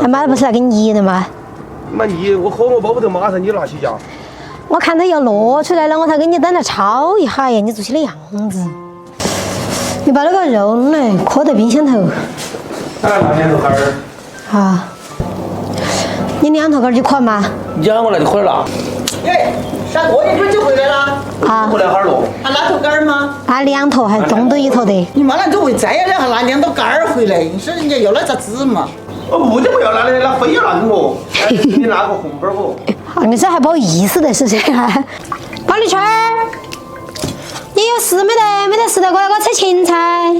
他妈的不是来给你捏的吗？妈你，我喝我包不得，马上你拿起家。我看到要落出来了，我才给你等来焯一下呀，你做起的样子。你把那个肉弄来，搁在冰箱头。拿2头干儿。好。你2头干儿就可吗？你喊我来就可以了。哎，啥过一会儿就回来了？啊。回来哈儿咯？还拿头干儿吗？拿2头，还中多1头的。你妈那都会摘了，还拿2头干儿回来？你说人家要那咋子嘛？我不就不要拿的，那非要拿给我。你拿个红包不？你这还不好意思的是这个？高丽圈儿，你有事没得？没得事的，过来给我扯芹菜。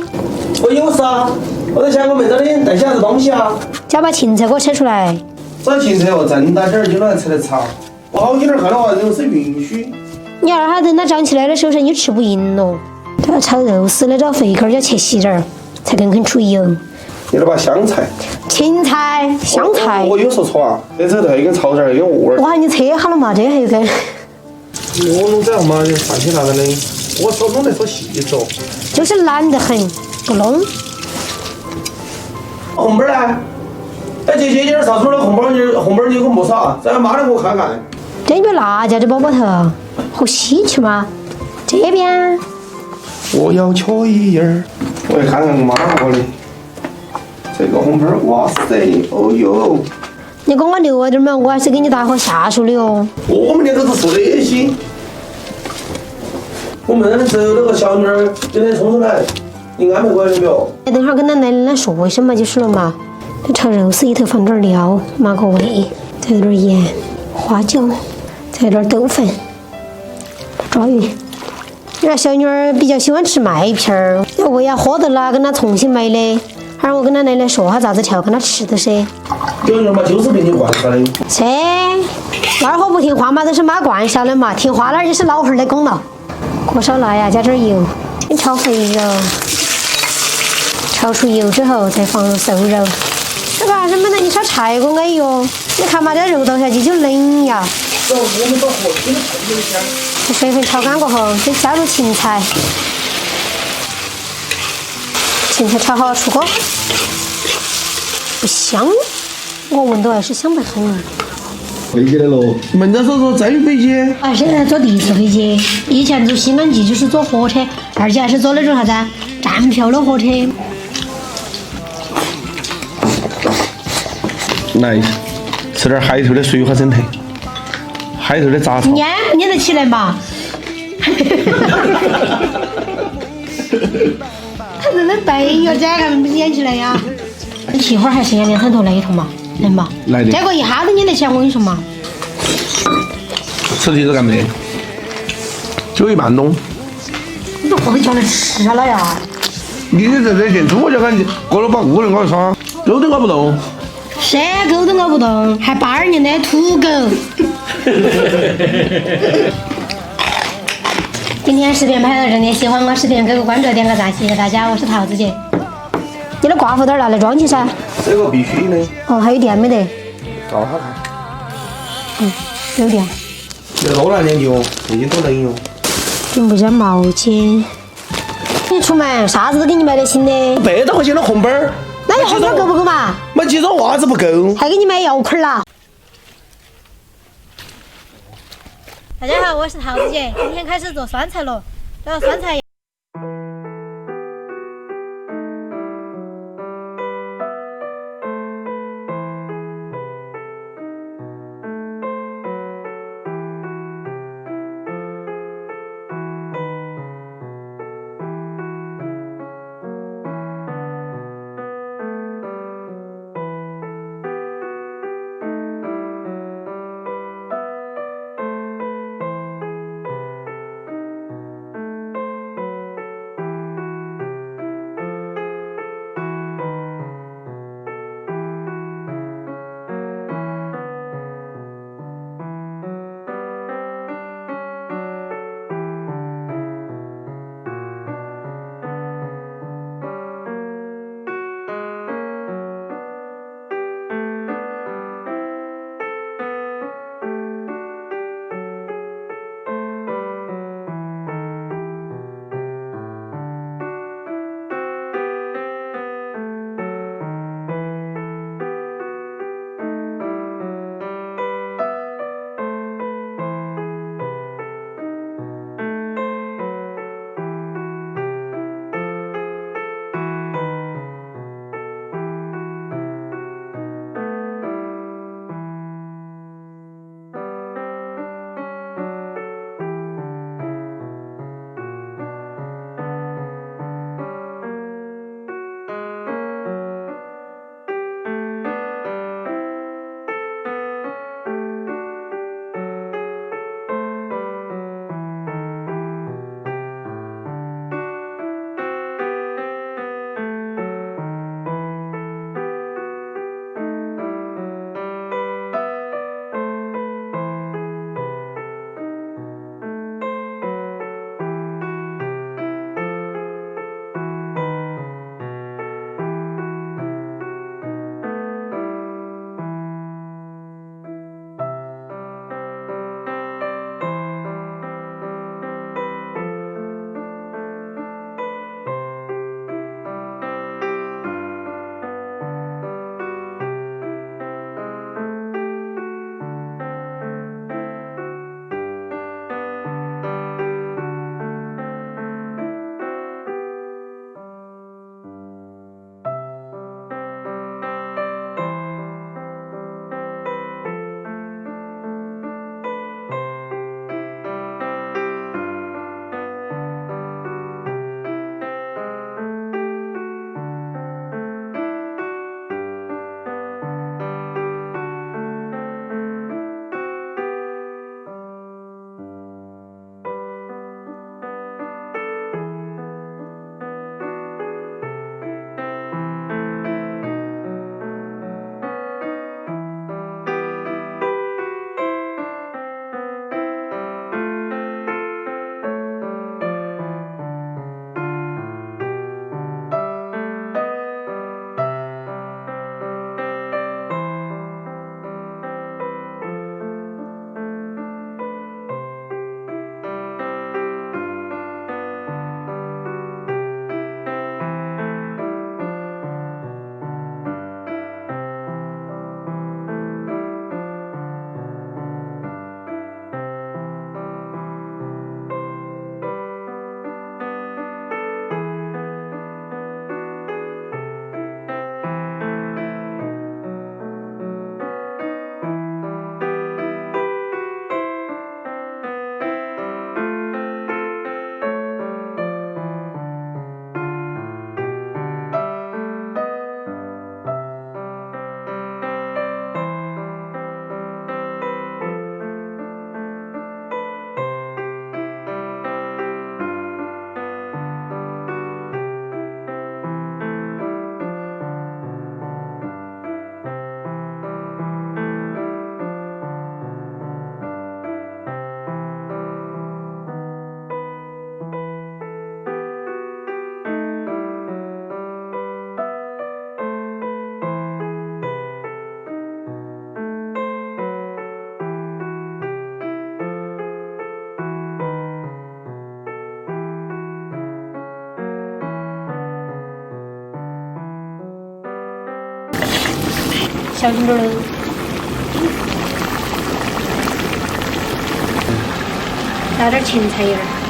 我有事啊，我在想我妹子的带些啥子东西啊？叫把芹菜给我扯出来。这芹菜哦，正大点儿就拿来吃来炒。我好几天看到话，这个是允许。你二哈等它长起来的时候，你吃不赢咯。都要炒肉丝的，这肥根儿要切细点儿，才更出油。你那把香菜、芹菜、香菜。我有时候戳啊，这头还有根草芽，有根窝儿。我喊你切好了嘛，这还有根。我弄这样嘛，就放起那个的，我手弄得说细致哦。就是懒得很，不弄。红包呢？哎，姐姐，今儿啥时候的红包你给我没啥？再妈的给我看看。这边辣椒的包包头，好稀奇嘛？这边。我要瞧一眼儿，我也看看我妈我的。这个红包，哇塞，哦哟！你跟我留点嘛，我还是给你打好下属的哦。我们年头都说那些。我们走那个小女儿今天冲出来，你安排过来了没有？等会儿跟奶奶说一声嘛，就是了嘛。这炒肉丝里头放点料，码个味，再有点盐、花椒，再有点豆粉、抓鱼。你看小女儿比较喜欢吃麦片儿，要喂呀喝的啦，跟她重新买的。还让我跟她奶奶说下咋子调，跟她吃的噻。小女儿嘛，就是被你惯下的。噻，二货不听话嘛，都是妈惯下的嘛，听话那就是老汉儿的功劳。锅烧辣呀，加点油，先炒肥肉，炒出油之后再放入瘦肉。这个还是没得你烧菜锅安逸哟。你看嘛，这肉倒下去就嫩呀。我们到河边的菜有点香。这水分炒干过后，再加入芹菜，芹菜炒好出锅，不香，我闻到还是香得很。飞机来了，门长说真飞机。啊，现在坐第一次飞机，以前坐西安记就是坐火车，而且还是坐那种啥子站票的火车。来，吃点海头的水花生态，海头的杂草。撵得起来嘛！他真的背哟，这个撵起来呀！你一会儿还剩下2、3头来一头嘛，能吧？来的。这个一下子撵得起来，我跟你说嘛。吃蹄子干没？9一半钟。你这货都叫来吃了呀！你在这进出我就看你过了把5个人搞啥，狗都搞不动。谁狗都咬不动，还82年的土狗。今天视频拍到这里，喜欢我视频给个关注，点个赞，谢谢大家，我是桃子姐。你的挂胡刀拿来装起噻。这个必须的。哦，还有电没得？照下看。有电。要多拿点油，最近多能用。你不加毛巾。你出门啥子都给你买点新的。100多块钱的红包儿。那你红包够不够嘛？买几双袜子不够。还给你买药盆啦。大家好，我是桃子姐，今天开始做酸菜了。这个酸菜。小心点喽。加点芹菜叶儿。